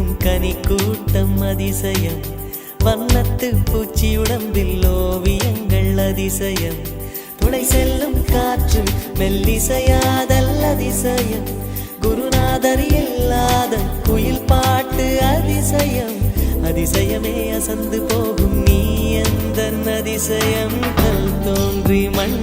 பூக்கும் கனி கூட்டம் அதிசயம், வண்ணத்து பூச்சி உடம்பில் ஓவியங்கள் அதிசயம், துளை செல்லும் காற்று மெல்லிசையாதல் அதிசயம், குருநாதர் இல்லாத குயில் பாட்டு அதிசயம், அதிசயமே அசந்து போகும் நீ எந்த அதிசயம், கல் தோன்றி மண்